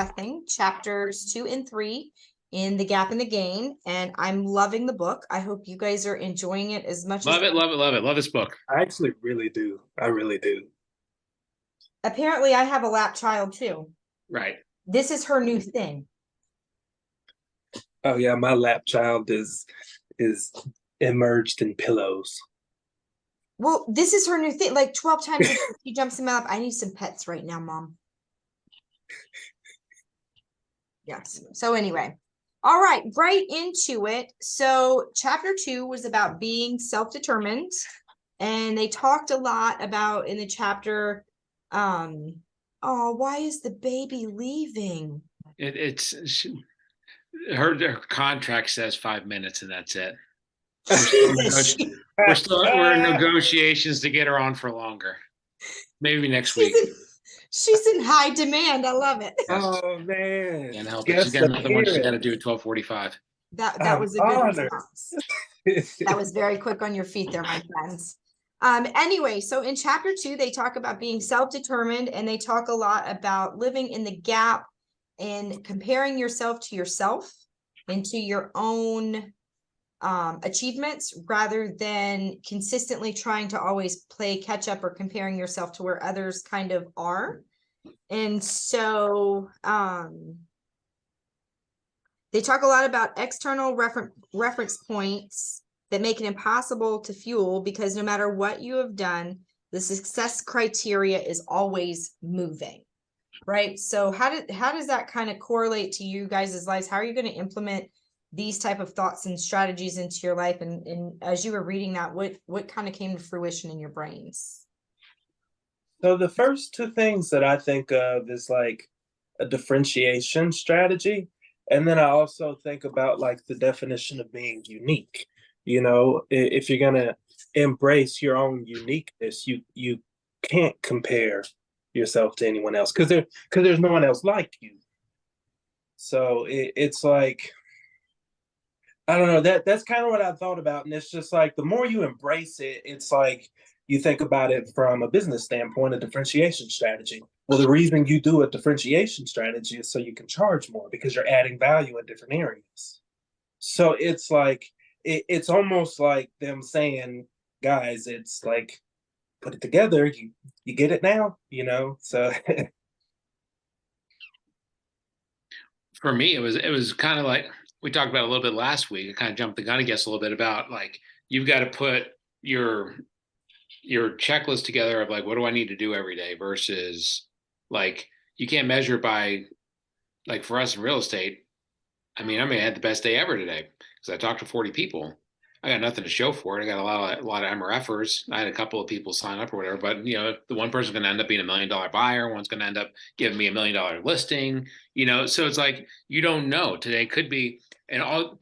discussing chapters 2 and 3 in The Gap and the Gain, and I'm loving the book. I hope you guys are enjoying it as much Love as it, love it, love it. Love this book. I actually really do. I really do. apparently I have a lap child too. Right. This is her new thing. Oh yeah, my lap child is immersed in pillows. Well, this is her new thing. Like 12 times a day, she jumps in my lap. I need some pets right now, Mom. Yes. So anyway, all right, right into it. So chapter 2 was about being self-determined, and they talked a lot about in the chapter, oh, why is the baby leaving? Her contract says 5 minutes and that's it. We're in negotiations to get her on for longer. Maybe next week. She's in high demand. I love it. Yes. Oh man. Can't help it. She's got another one she's got to do at 12:45. That was a good response. That was very quick on your feet there, my friends. Anyway, so in chapter 2, they talk about being self-determined, and they talk a lot about living in the gap and comparing yourself to yourself and to your own achievements, rather than consistently trying to always play catch up or comparing yourself to where others kind of are. And so they talk a lot about external reference points that make it impossible to fuel, because no matter what you have done, the success criteria is always moving, right? So how does that kind of correlate to you guys' lives? How are you going to implement these type of thoughts and strategies into your life? And as you were reading that, what kind of came to fruition in your brains? So the first two things that I think of is like a differentiation strategy. And then I also think about like the definition of being unique. You know, if you're gonna embrace your own uniqueness, you can't compare yourself to anyone else because there's no one else like you. So it's like, I don't know, that's kind of what I thought about. And it's just like the more you embrace it, it's like you think about it from a business standpoint, a differentiation strategy. Well, the reason you do a differentiation strategy is so you can charge more because you're adding value in different areas. So it's like it's almost like them saying, guys, it's like put it together, you get it now, you know. So For me, it was kind of like we talked about a little bit last week. I kind of jumped the gun, I guess, a little bit about like you've got to put your checklist together of like, what do I need to do every day versus like you can't measure by, like for us in real estate. I mean, I had the best day ever today because I talked to 40 people. I got nothing to show for it. I got a lot of MRFers. I had a couple of people sign up or whatever, but the one person's going to end up being $1 million buyer. One's going to end up giving me $1 million listing. So it's like you don't know. Today could be, and all.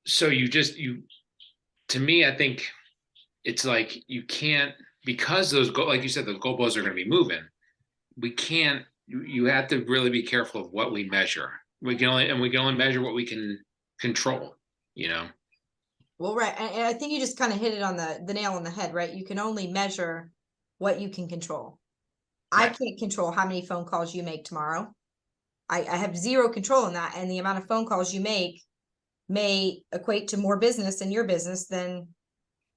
So to me, I think it's like you can't, because those like you said, those goalposts are going to be moving. We can't. You have to really be careful of what we measure. We can only measure what we can control. Well, right. And I think you just kind of hit it on the nail on the head, right? You can only measure what you can control. Right. I can't control how many phone calls you make tomorrow. I have zero control in that. And the amount of phone calls you make may equate to more business in your business than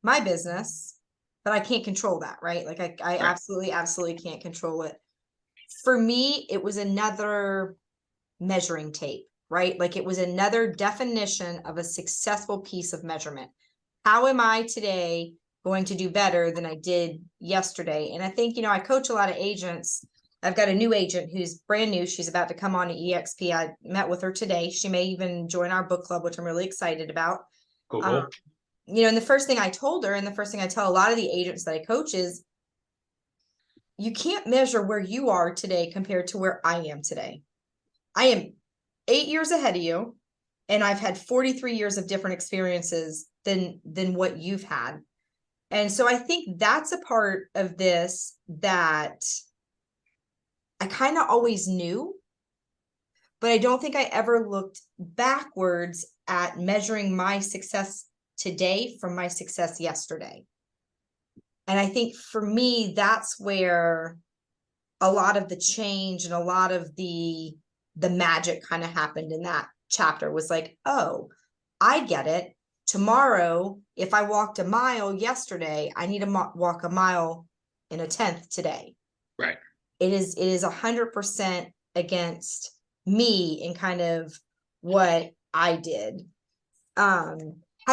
my business, but I can't control that, right? Like I right. absolutely can't control it. For me, it was another measuring tape, right? Like it was another definition of a successful piece of measurement. How am I today going to do better than I did yesterday? And I think, I coach a lot of agents. I've got a new agent who's brand new. She's about to come on to EXP. I met with her today. She may even join our book club, which I'm really excited about. Cool. And the first thing I told her, and the first thing I tell a lot of the agents that I coach is, you can't measure where you are today compared to where I am today. I am 8 years ahead of you, and I've had 43 years of different experiences than what you've had. And so I think that's a part of this that I kind of always knew, but I don't think I ever looked backwards at measuring my success today from my success yesterday. And I think for me, that's where a lot of the change and a lot of the the magic kind of happened in that chapter, was like, oh, I get it. Tomorrow, if I walked a mile yesterday, I need to walk a mile in a 10th today. Right. It is 100% against me and kind of what I did. How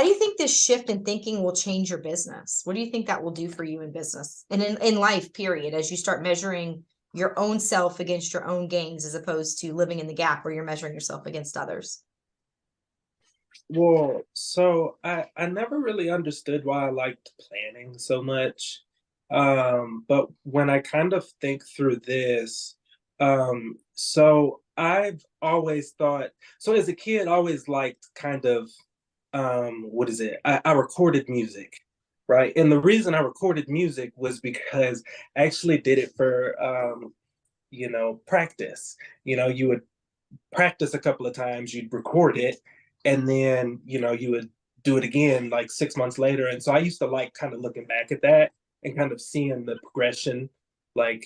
do you think this shift in thinking will change your business? What do you think that will do for you in business and in life, period, as you start measuring your own self against your own gains, as opposed to living in the gap where you're measuring yourself against others? Well, so I never really understood why I liked planning so much. But when I kind of think through this, so I've always thought, so as a kid, I always liked kind of, what is it? I recorded music, right? And the reason I recorded music was because I actually did it for, practice. You would practice a couple of times, you'd record it, and then you would do it again like 6 months later. And so I used to like kind of looking back at that and kind of seeing the progression, like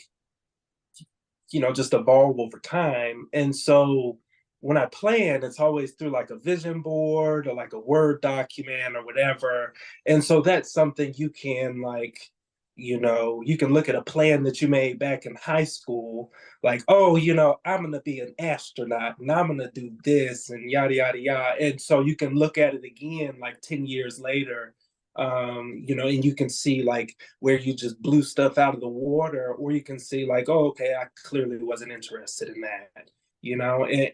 just evolve over time. And so when I plan, it's always through like a vision board or like a Word document or whatever. And so that's something you can like, you can look at a plan that you made back in high school, like, oh, I'm going to be an astronaut and I'm going to do this and yada, yada, yada. And so you can look at it again like 10 years later, and you can see like where you just blew stuff out of the water, or you can see like, oh, okay, I clearly wasn't interested in that.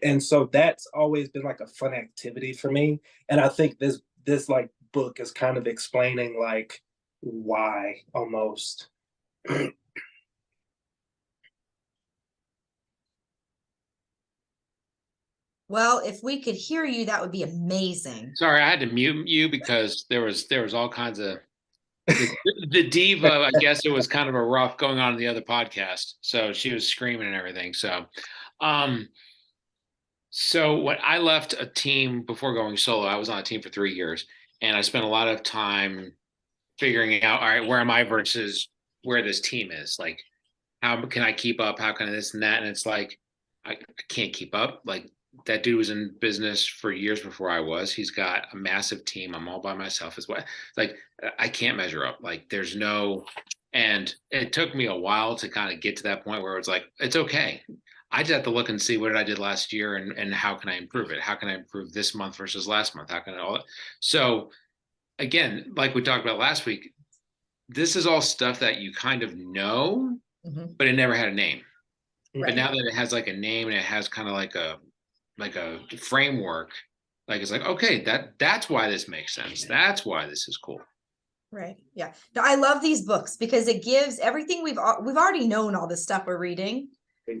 And so that's always been like a fun activity for me. And I think this like book is kind of explaining like why almost. Well, if we could hear you, that would be amazing. Sorry, I had to mute you because there was all kinds of the diva. I guess it was kind of a rough going on in the other podcast, so she was screaming and everything. Um, so when I left a team before going solo, I was on a team for 3 years, and I spent a lot of time figuring out, all right, where am I versus where this team is? Like, how can I keep up? How can I this and that? And it's like, I can't keep up. Like, that dude was in business for years before I was. He's got a massive team. I'm all by myself as well. Like, I can't measure up. Like, there's no, and it took me a while to kind of get to that point where it's like, it's okay. I just have to look and see what I did last year and how can I improve it? How can I improve this month versus last month? How can I all so again, like we talked about last week, this is all stuff that you kind of know, but it never had a name. Right. But now that it has like a name and it has kind of like a framework, like it's like, okay, that's why this makes sense. That's why this is cool. Right. Yeah. No, I love these books because it gives everything we've already known, all this stuff we're reading.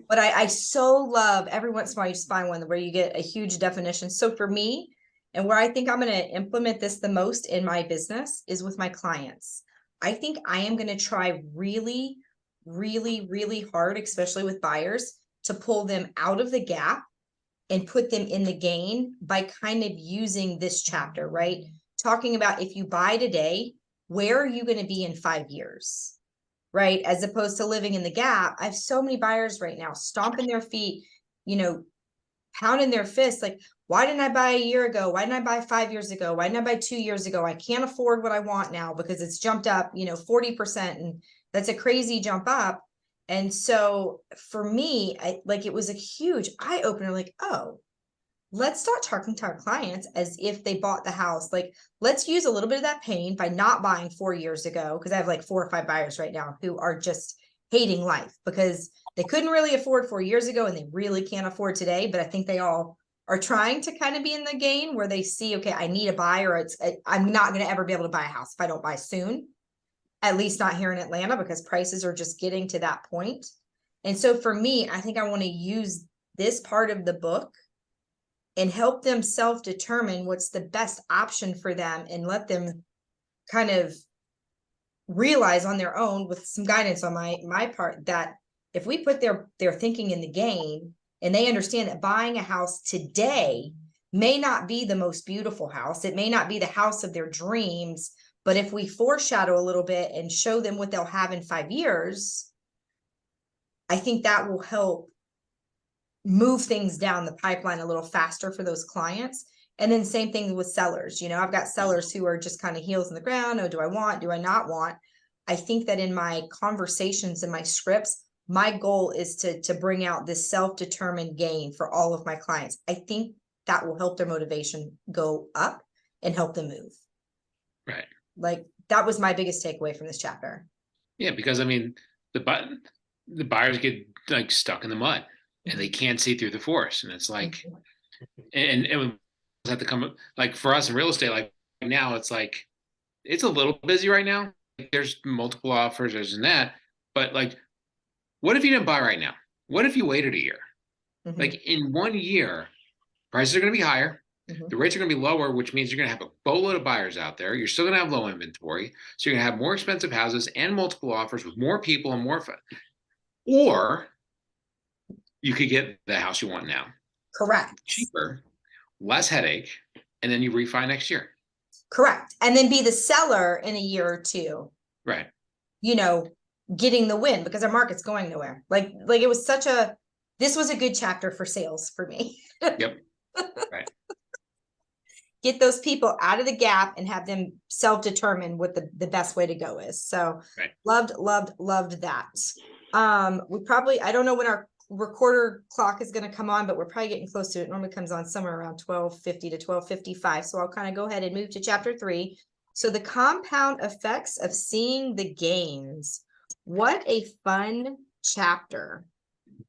But I so love every once in a while you just find one where you get a huge definition. So for me, and where I think I'm going to implement this the most in my business is with my clients. I think I am going to try really, really, really hard, especially with buyers, to pull them out of the gap and put them in the gain by kind of using this chapter, right? Talking about, if you buy today, where are you going to be in 5 years? Right? As opposed to living in the gap. I have so many buyers right now stomping their feet, pounding their fists. Like, why didn't I buy a year ago? Why didn't I buy 5 years ago? Why didn't I buy 2 years ago? I can't afford what I want now because it's jumped up, 40%. And that's a crazy jump up. And so for me, it was a huge eye opener. Like, oh, let's start talking to our clients as if they bought the house. Like, let's use a little bit of that pain by not buying 4 years ago. Cause I have like 4 or 5 buyers right now who are just hating life because they couldn't really afford 4 years ago and they really can't afford today. But I think they all are trying to kind of be in the game where they see, okay, I need a buy, or I'm not going to ever be able to buy a house if I don't buy soon, at least not here in Atlanta, because prices are just getting to that point. And so for me, I think I want to use this part of the book and help them self-determine what's the best option for them and let them kind of realize on their own, with some guidance on my part, that if we put their thinking in the game and they understand that buying a house today may not be the most beautiful house, it may not be the house of their dreams, but if we foreshadow a little bit and show them what they'll have in 5 years, I think that will help move things down the pipeline a little faster for those clients. And then same thing with sellers. You know, I've got sellers who are just kind of heels in the ground. Oh, do I want, do I not want? I think that in my conversations and my scripts, my goal is to bring out this self-determined gain for all of my clients. I think that will help their motivation go up and help them move. Right. Like that was my biggest takeaway from this chapter. Yeah, because I mean, the buyers get like stuck in the mud and they can't see through the forest, and it's like, and it would have to come like for us in real estate. Like now, it's like it's a little busy right now. Like, there's multiple offers, there's that, but like, what if you didn't buy right now? What if you waited a year? Like in 1 year, prices are going to be higher. The rates are going to be lower, which means you're going to have a boatload of buyers out there. You're still going to have low inventory. So you're going to have more expensive houses and multiple offers with more people and more fun. Or you could get the house you want now. Correct. Cheaper, less headache, and then you refi next year. Correct. And then be the seller in a year or two. Right. You know, getting the win because our market's going nowhere. Like it was this was a good chapter for sales for me. Yep. Right. Get those people out of the gap and have them self-determine what the best way to go is. So right. Loved that. We probably, I don't know when our recorder clock is going to come on, but we're probably getting close to it. It normally comes on somewhere around 12:50 to 12:55. So I'll kind of go ahead and move to chapter 3. So the compound effects of seeing the gains. What a fun chapter.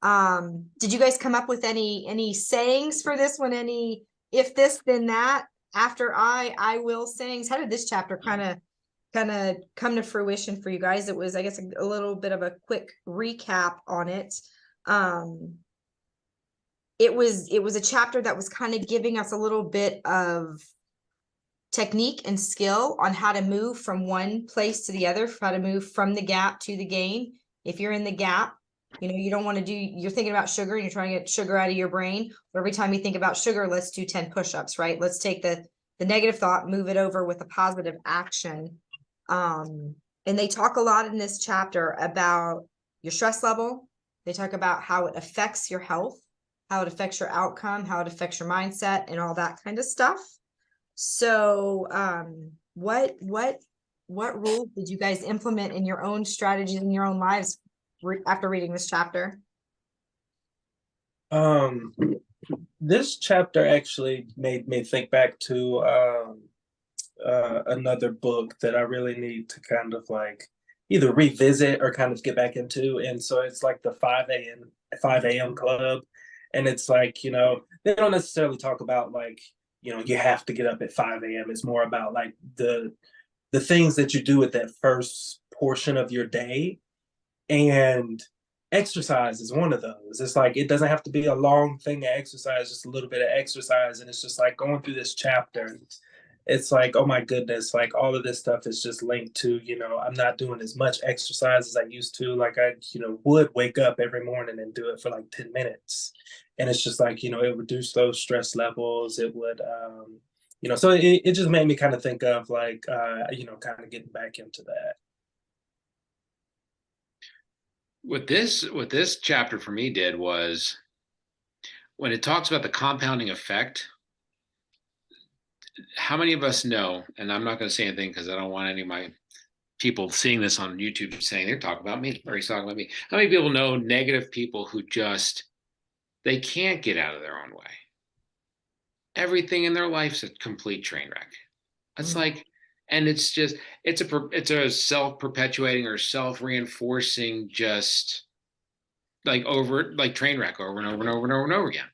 Did you guys come up with any sayings for this one? Any if this then that, after I will sayings? How did this chapter kind of come to fruition for you guys? It was, I guess, a little bit of a quick recap on it. It was a chapter that was kind of giving us a little bit of technique and skill on how to move from one place to the other, how to move from the gap to the gain. If you're in the gap, you know, you don't want to you're thinking about sugar and you're trying to get sugar out of your brain. But every time you think about sugar, let's do 10 push-ups, right? Let's take the negative thought, move it over with a positive action. And they talk a lot in this chapter about your stress level. They talk about how it affects your health, how it affects your outcome, how it affects your mindset and all that kind of stuff. So, what rules did you guys implement in your own strategies in your own lives after reading this chapter? This chapter actually made me think back to another book that I really need to kind of like either revisit or kind of get back into. And so it's like the 5 a.m. club. And it's like, you know, they don't necessarily talk about like, you know, you have to get up at 5 a.m. It's more about like the things that you do at that first portion of your day. And exercise is one of those. It's like, it doesn't have to be a long thing to exercise, just a little bit of exercise. And it's just like going through this chapter. It's like, oh my goodness, like all of this stuff is just linked to, you know, I'm not doing as much exercise as I used to. Like I, you know, would wake up every morning and do it for like 10 minutes. And it's just like, you know, it reduced those stress levels. It would, you know, so it just made me kind of think of like, you know, kind of getting back into that. What this chapter for me did was when it talks about the compounding effect, how many of us know, and I'm not going to say anything because I don't want any of my people seeing this on YouTube saying they're talking about me or he's talking about me. How many people know negative people who just, they can't get out of their own way? Everything in their life's a complete train wreck. It's like, and it's just, it's a self-perpetuating or self-reinforcing, just like train wreck over and over and over and over and over again.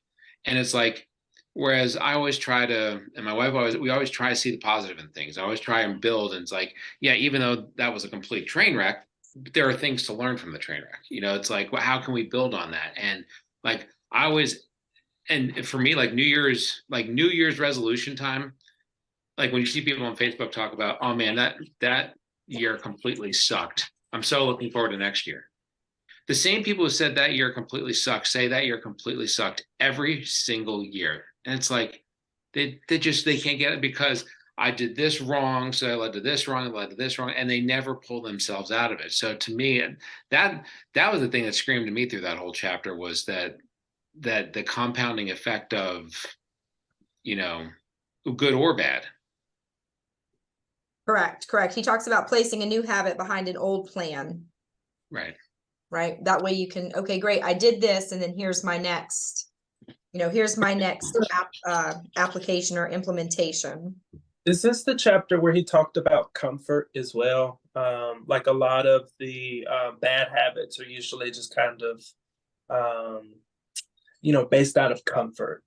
And it's like, whereas I always try to, and my wife we always try to see the positive in things. I always try and build. And it's like, yeah, even though that was a complete train wreck, there are things to learn from the train wreck. You know, it's like, well, how can we build on that? And like, I always, and for me, like New Year's resolution time, like when you see people on Facebook talk about, oh man, that year completely sucked. I'm so looking forward to next year. The same people who said that year completely sucked say that year completely sucked every single year. And it's like, they can't get it because I did this wrong. So I led to this wrong, and they never pull themselves out of it. So to me, that was the thing that screamed to me through that whole chapter was that that the compounding effect of, good or bad. Correct. He talks about placing a new habit behind an old plan. Right. Right. That way you can, okay, great. I did this, and then here's my next, here's my next application or implementation. Is this the chapter where he talked about comfort as well? Like a lot of the bad habits are usually just kind of, based out of comfort.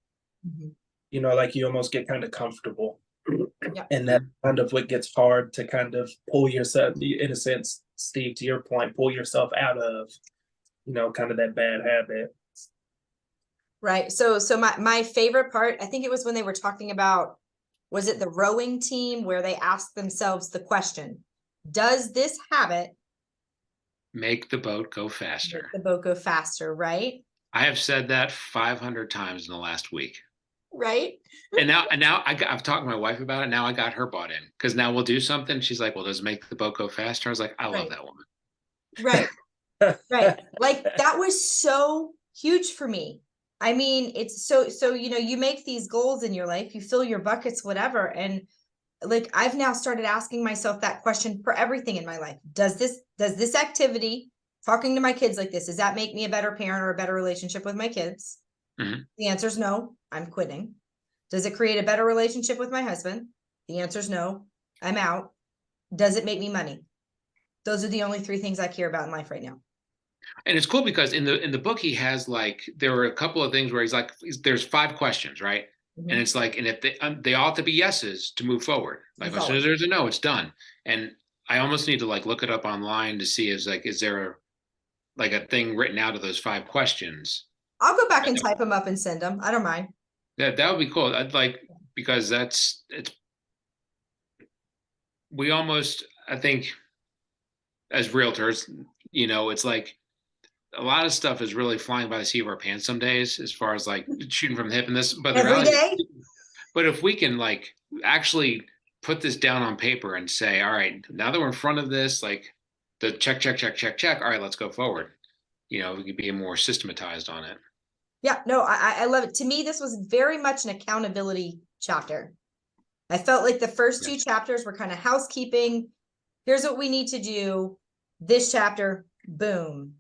Like you almost get kind of comfortable. Yeah. And that's kind of what gets hard to kind of pull yourself, in a sense, Steve, to your point, pull yourself out of, kind of that bad habit. Right. So my favorite part, I think it was when they were talking about, was it the rowing team where they asked themselves the question, does this habit make the boat go faster? Make the boat go faster, right? I have said that 500 times in the last week. Right. And now I've talked to my wife about it. Now I got her bought in, because now we'll do something. She's like, well, does it make the boat go faster? I was like, I love that woman. Right. Right. Like that was so huge for me. I mean, it's so, you make these goals in your life, you fill your buckets, whatever. And like, I've now started asking myself that question for everything in my life. Does this activity, talking to my kids like this, does that make me a better parent or a better relationship with my kids? The answer is no, I'm quitting. Does it create a better relationship with my husband? The answer is no, I'm out. Does it make me money? Those are the only 3 things I care about in life right now. And it's cool because in the book, he has there were a couple of things where he's like, there's 5 questions, right? And it's like, and if they all have to be yeses to move forward. Like as soon as there's a no, it's done. And I almost need to look it up online to see is there a thing written out of those 5 questions. I'll go back and type them up and send them. I don't mind. That would be cool. I'd because we almost, I think, as realtors, it's like a lot of stuff is really flying by the seat of our pants some days, as far as shooting from the hip and this, but every day. But if we can actually put this down on paper and say, all right, now that we're in front of this, the check. All right, let's go forward. We could be more systematized on it. Yeah, no, I love it. To me, this was very much an accountability chapter. I felt like the first 2 chapters were kind of housekeeping. Here's what we need to do. This chapter, boom.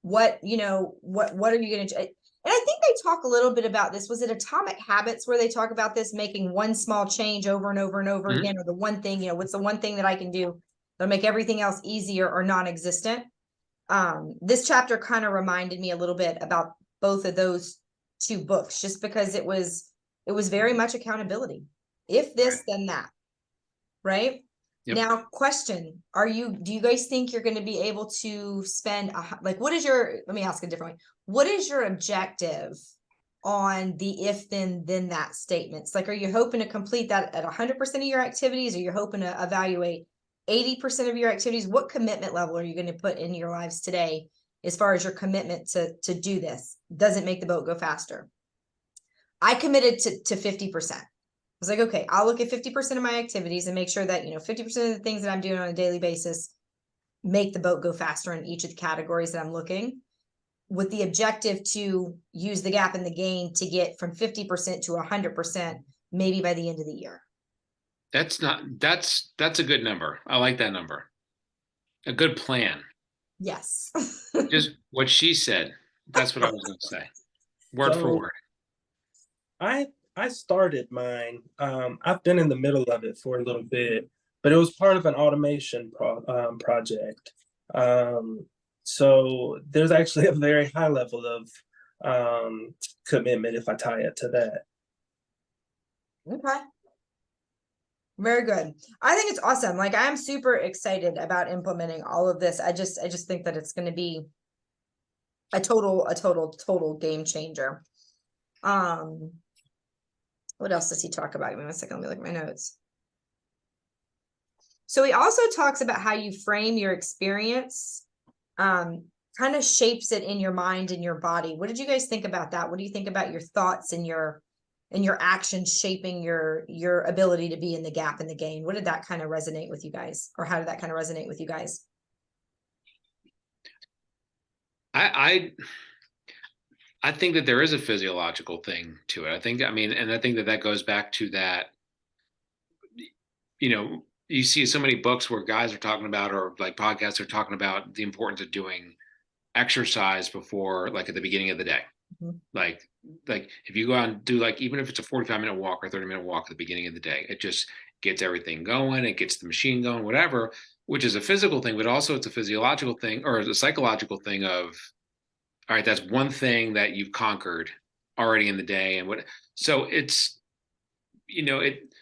What are you going to do? And I think they talk a little bit about this. Was it Atomic Habits where they talk about this, making one small change over and over and over again, or the one thing, what's the one thing that I can do that'll make everything else easier or non-existent? This chapter kind of reminded me a little bit about both of those 2 books, just because it was very much accountability. If this, then that, right? Yep. Now, question, do you guys think you're going to be able to spend, let me ask a different way. What is your objective on the if then that statements? Are you hoping to complete that at 100% of your activities? Or you're hoping to evaluate 80% of your activities? What commitment level are you going to put in your lives today as far as your commitment to do this? Does it make the boat go faster? I committed to 50%. I was like, okay, I'll look at 50% of my activities and make sure that, 50% of the things that I'm doing on a daily basis make the boat go faster in each of the categories that I'm looking, with the objective to use the gap in the gain to get from 50% to 100%, maybe by the end of the year. That's a good number. I like that number. A good plan. Yes. Just what she said. That's what I was going to say. Word for word. I started mine. I've been in the middle of it for a little bit, but it was part of an automation project. So there's actually a very high level of commitment if I tie it to that. Okay. Very good. I think it's awesome. I'm super excited about implementing all of this. I just think that it's going to be a total game changer. What else does he talk about? Give me 1 second. Let me look at my notes. So he also talks about how you frame your experience, kind of shapes it in your mind and your body. What did you guys think about that? What do you think about your thoughts and your actions shaping your ability to be in the gap in the gain? What did that kind of resonate with you guys? Or how did that kind of resonate with you guys? I think that there is a physiological thing to it. I mean, and I think that that goes back to that, you see so many books where guys are talking about, or like podcasts are talking about the importance of doing exercise before, like at the beginning of the day. Mhm. Like if you go out and do, like, even if it's a 45-minute walk or 30-minute walk at the beginning of the day, it just gets everything going. It gets the machine going, whatever, which is a physical thing, but also it's a physiological thing or a psychological thing of, all right, that's one thing that you've conquered already in the day. And so it's, it,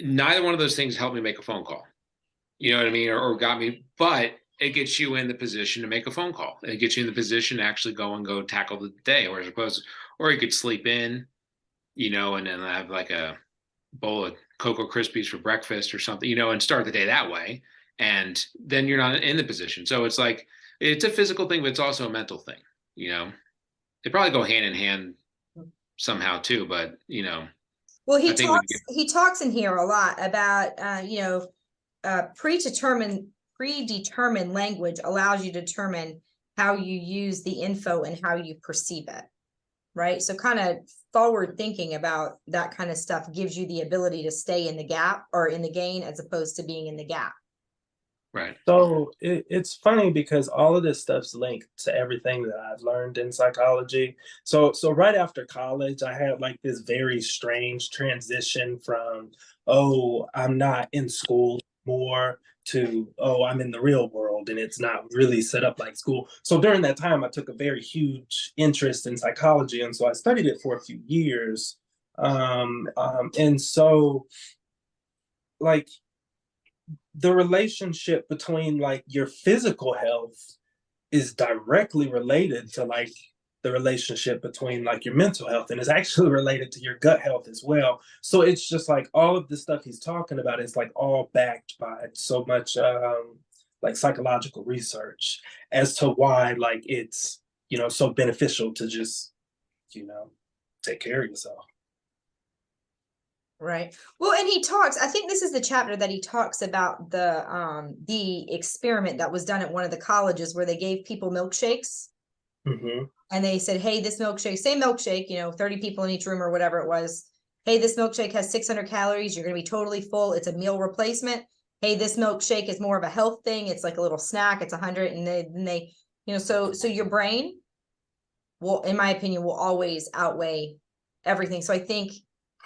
neither one of those things helped me make a phone call. You know what I mean? Or got me, but it gets you in the position to make a phone call. It gets you in the position to actually go tackle the day, or as opposed, or you could sleep in, and then have like a bowl of Cocoa Krispies for breakfast or something, and start the day that way. And then you're not in the position. So it's like, it's a physical thing, but it's also a mental thing, They probably go hand in hand somehow too, but Well, I think he talks in here a lot about, predetermined language allows you to determine how you use the info and how you perceive it, right? So kind of forward thinking about that kind of stuff gives you the ability to stay in the gap or in the gain as opposed to being in the gap. right. So it's funny because all of this stuff's linked to everything that I've learned in psychology. So right after college, I had like this very strange transition from, oh, I'm not in school more, to, oh, I'm in the real world and it's not really set up like school. So during that time, I took a very huge interest in psychology, and so I studied it for a few years. And so, like, the relationship between like your physical health is directly related to like the relationship between like your mental health, and is actually related to your gut health as well. So it's just like all of the stuff he's talking about is like all backed by so much like psychological research as to why like it's so beneficial to just you know take care of yourself. Right. Well, and he talks, I think this is the chapter that he talks about the experiment that was done at one of the colleges where they gave people milkshakes. Hmm. And they said, hey, this milkshake, same milkshake, 30 people in each room or whatever it was. Hey, this milkshake has 600 calories. You're going to be totally full. It's a meal replacement. Hey, this milkshake is more of a health thing. It's like a little snack. It's 100. And they, so your brain will, in my opinion, will always outweigh everything. So I think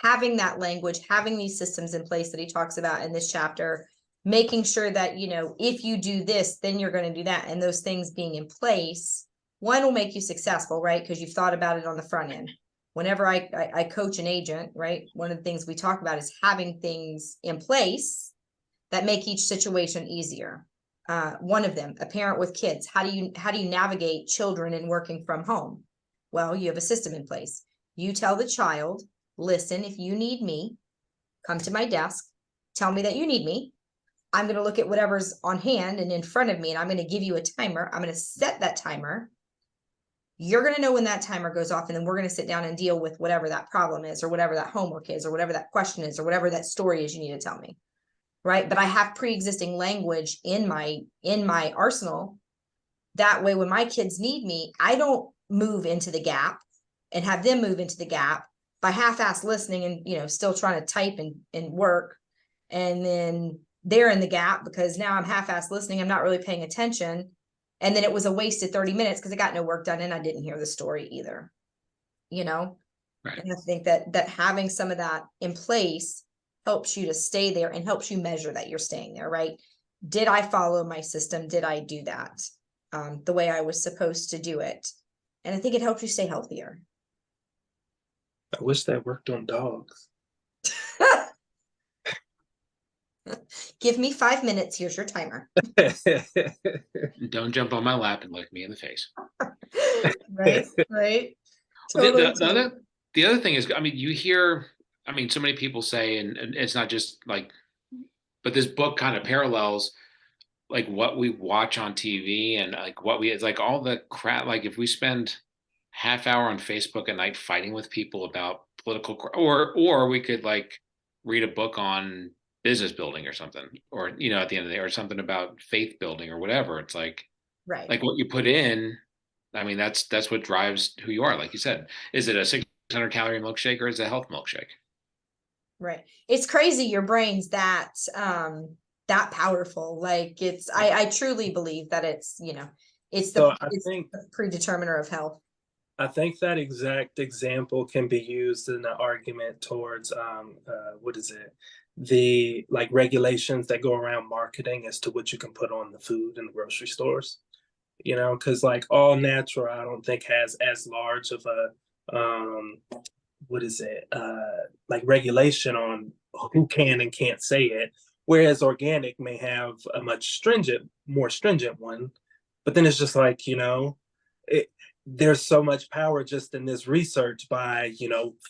having that language, having these systems in place that he talks about in this chapter, making sure that, if you do this, then you're going to do that. And those things being in place, one will make you successful, right? Because you've thought about it on the front end. Whenever I coach an agent, right? One of the things we talk about is having things in place that make each situation easier. One of them, a parent with kids, how do you navigate children and working from home? Well, you have a system in place. You tell the child, listen, if you need me, come to my desk, tell me that you need me. I'm going to look at whatever's on hand and in front of me, and I'm going to give you a timer. I'm going to set that timer. You're going to know when that timer goes off, and then we're going to sit down and deal with whatever that problem is, or whatever that homework is, or whatever that question is, or whatever that story is you need to tell me. Right. But I have pre-existing language in my arsenal. That way, when my kids need me, I don't move into the gap and have them move into the gap by half-ass listening and, still trying to type and work. And then they're in the gap because now I'm half-ass listening. I'm not really paying attention. And then it was a wasted 30 minutes because I got no work done and I didn't hear the story either. Right. And I think that having some of that in place helps you to stay there and helps you measure that you're staying there, right? Did I follow my system? Did I do that the way I was supposed to do it? And I think it helps you stay healthier. I wish that worked on dogs. Give me 5 minutes. Here's your timer. Don't jump on my lap and lick me in the face. Right. Totally. Totally. The other thing is, I mean, you hear, so many people say, and it's not just like, but this book kind of parallels like what we watch on TV and like it's like all the crap. Like if we spend half hour on Facebook at night fighting with people about political, or we could like read a book on business building or something, or at the end of the day, or something about faith building or whatever. It's like, right. like what you put in I mean, that's what drives who you are. Like you said, is it a 600 calorie milkshake or is it a health milkshake? Right. It's crazy your brain's that powerful. Like I truly believe that it's, it's So I it's think the predeterminer of health. I think that exact example can be used in the argument towards what is it? The like regulations that go around marketing as to what you can put on the food in the grocery stores. Because like all natural, I don't think has as large of a what is it? Like regulation on who can and can't say it. Whereas organic may have a much more stringent one. But then it's just like, it, there's so much power just in this research by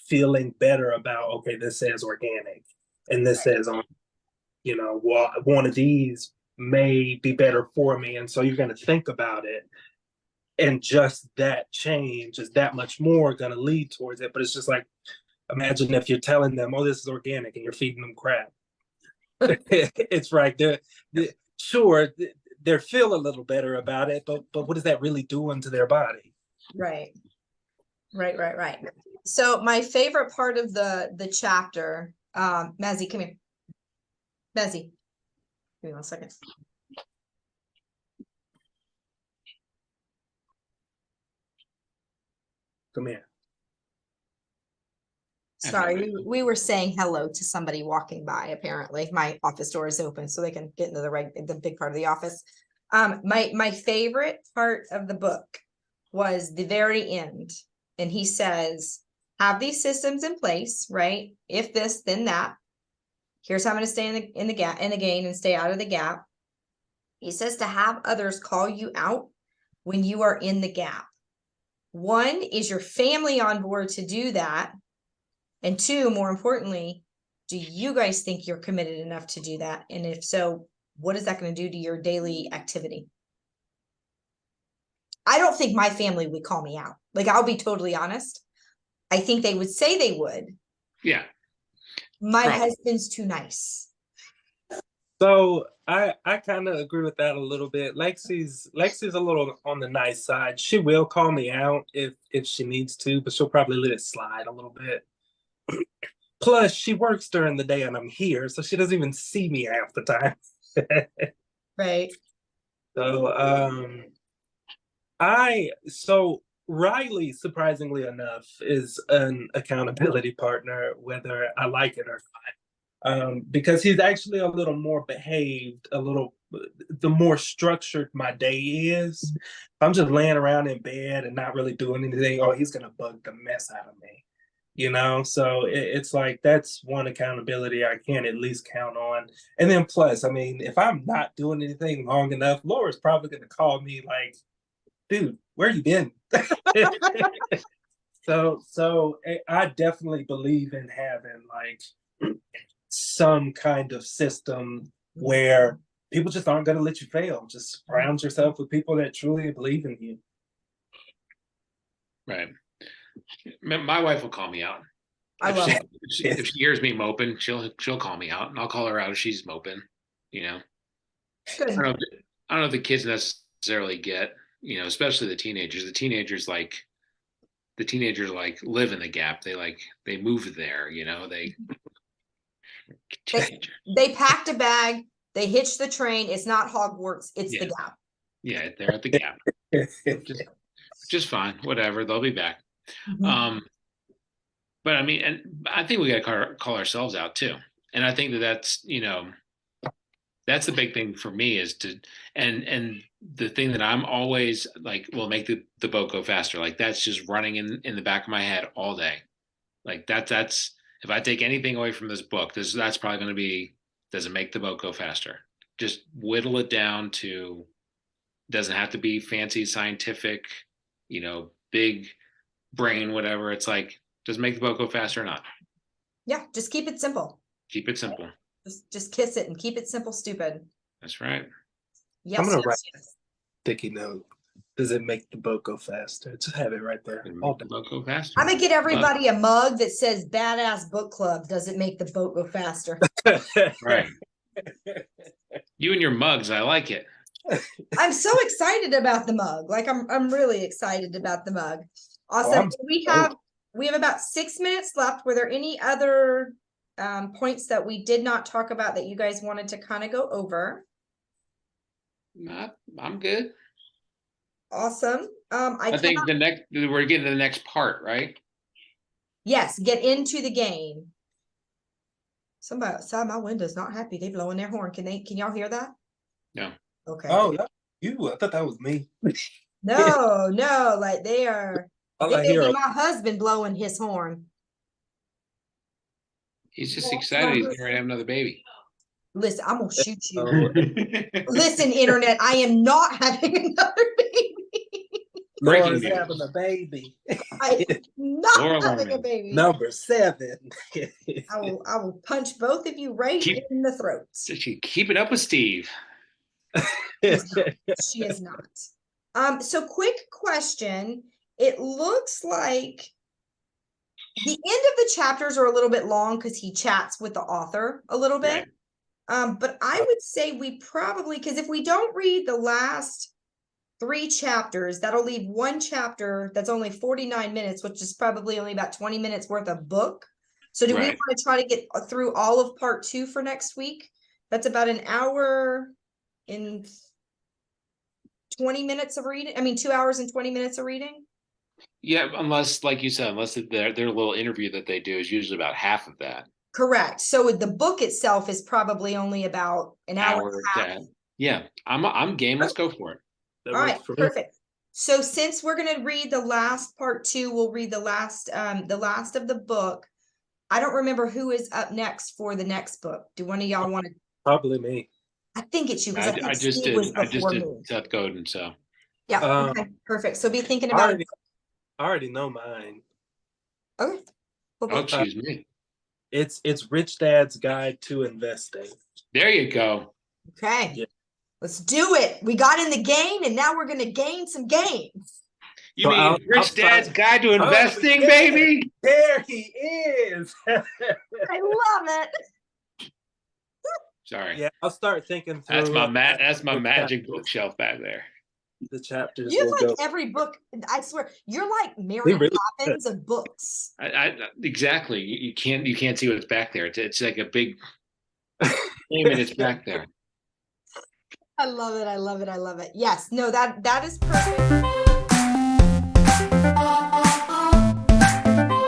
feeling better about, okay, this says organic and this says on, well, one of these may be better for me, and so you're going to think about it, and just that change is that much more going to lead towards it. But it's just like, imagine if you're telling them, oh, this is organic, and you're feeding them crap. It's right there. Sure, they feel a little better about it, but what is that really doing to their body? Right. So my favorite part of the chapter, Mazzy, come here. Mazzy, give me 1 second. Come here. Sorry, we were saying hello to somebody walking by. Apparently, my office door is open, so they can get into the big part of the office. My favorite part of the book was the very end, and he says, "Have these systems in place, right? If this, then that. Here's how I'm going to stay in the gap in the gain and stay out of the gap." He says to have others call you out when you are in the gap. 1, is your family on board to do that? And 2, more importantly, do you guys think you're committed enough to do that? And if so, what is that going to do to your daily activity? I don't think my family would call me out. Like, I'll be totally honest. I think they would say they would. Yeah. My husband's too nice. So I kind of agree with that a little bit. Lexi's a little on the nice side. She will call me out if she needs to, but she'll probably let it slide a little bit. Plus, she works during the day and I'm here, so she doesn't even see me half the time. Right. So Riley, surprisingly enough, is an accountability partner, whether I like it or not. Because he's actually a little more behaved, the more structured my day is. If I'm just laying around in bed and not really doing anything, oh, he's gonna bug the mess out of me. So it's like that's one accountability I can at least count on. And then plus, I mean, if I'm not doing anything long enough, Laura's probably gonna call me like, dude, where you been? So I definitely believe in having like some kind of system where people just aren't going to let you fail. Just surround yourself with people that truly believe in you. Right. My wife will call me out. I love it. If she hears me moping, she'll call me out, and I'll call her out if she's moping. Good. I don't know if the kids necessarily get, especially the teenagers. The teenagers like live in the gap. They move there. They packed a bag. They hitched the train. It's not Hogwarts. It's the gap. Yeah, they're at the gap. just fine. Whatever. They'll be back. Mm-hmm. But I mean, and I think we got to call ourselves out too. And I think that's that's the big thing for me is and the thing that I'm always like, will make the boat go faster. Like that's just running in the back of my head all day. Like that's if I take anything away from this book, that's probably going to be, does it make the boat go faster? Just whittle it down to, doesn't have to be fancy scientific, big brain, whatever. It's like, does it make the boat go faster or not? Yeah, just keep it simple. Keep it simple. Just kiss it and keep it simple, stupid. That's right. Yes. I'm gonna write a sticky note. Does it make the boat go faster? Just have it right there. Make the boat go faster. I'm gonna get everybody a mug that says "Badass Book Club." Does it make the boat go faster? Right. You and your mugs, I like it. I'm so excited about the mug. Like I'm really excited about the mug. Awesome. I'm we stoked. have about 6 minutes left. Were there any other points that we did not talk about that you guys wanted to kind of go over? I'm good. Awesome. I think we're getting to the next part, right? Yes, get into the game. Somebody outside my window's not happy. They blowing their horn. Can y'all hear that? No. Okay. Oh, that was you. I thought that was me. No, like they are. All They I may hear be are my husband blowing his horn. He's just Yeah, excited. He's my getting ready to have another baby. Listen, I'm gonna shoot you. oh, Listen, internet, I am not having another baby. Laura's news. having a baby. I am not Laura having a Lerman. baby. Number 7. I will punch both of you right in the throat. Keep it up with Steve. She is not. So quick question. It looks like the end of the chapters are a little bit long because he chats with the author a little bit. Right. But I would say we probably, because if we don't read the last 3 chapters, that'll leave one chapter that's only 49 minutes, which is probably only about 20 minutes worth of book. So do we Right. want to try to get through all of part 2 for next week? That's about an hour in 20 minutes of reading. I mean, 2 hours and 20 minutes of reading. Yeah, unless, like you said, unless their little interview that they do is usually about half of that. Correct. So the book itself is probably only about an hour and a half. Yeah, I'm game. Let's go for it. That All right, works for me. perfect. So since we're gonna read the last part 2, we'll read the last of the book. I don't remember who is up next for the next book. Do one of y'all want to? Probably me. I think it's you because I think I just Steve was did. I just before did me. Seth Godin. So Yeah. Okay. Perfect. So be thinking about it. I already know mine. Okay. oh, excuse me. It's Rich Dad's Guide to Investing. There you go. Okay. Yeah. Let's do it. We got in the game, and now we're gonna gain some gains. You mean I'll Rich Dad's Guide to Investing, yeah. baby? There he is. I love it. Sorry. Yeah, I'll start thinking through. That's my magic bookshelf back there. The chapters. You will like go. every book. I swear, you're like Mary really Poppins of books. Exactly. You can't see what's back there. It's like a big name and it's back there. I love it. I love it. I love it. Yes. No, that is perfect.